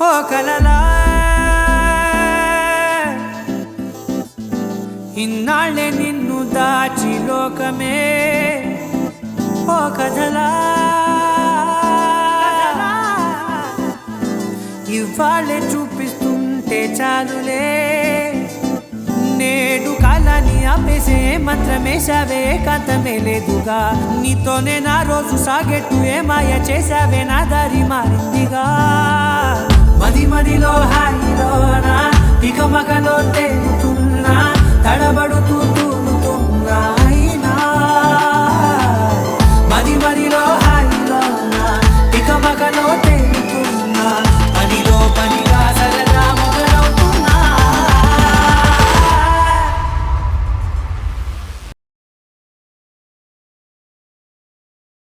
ఓ కలలా ఇన్నాళ్ళే నిన్ను దాచి లోకమే ఓ కథలా ఇవాళ్ళే చూపిస్తుంటే చాలులే నేడు కాలాన్ని ఆపేసే మంత్రమేశావే కాంతమే లేదుగా నీతోనే నా రోజు సాగెట్టు ఏ మాయ చేశావే నా దారి మారిందిగా మది మదిలో హాయిలోనా ఇక మగలో తేలుతున్నా తడబడుతూ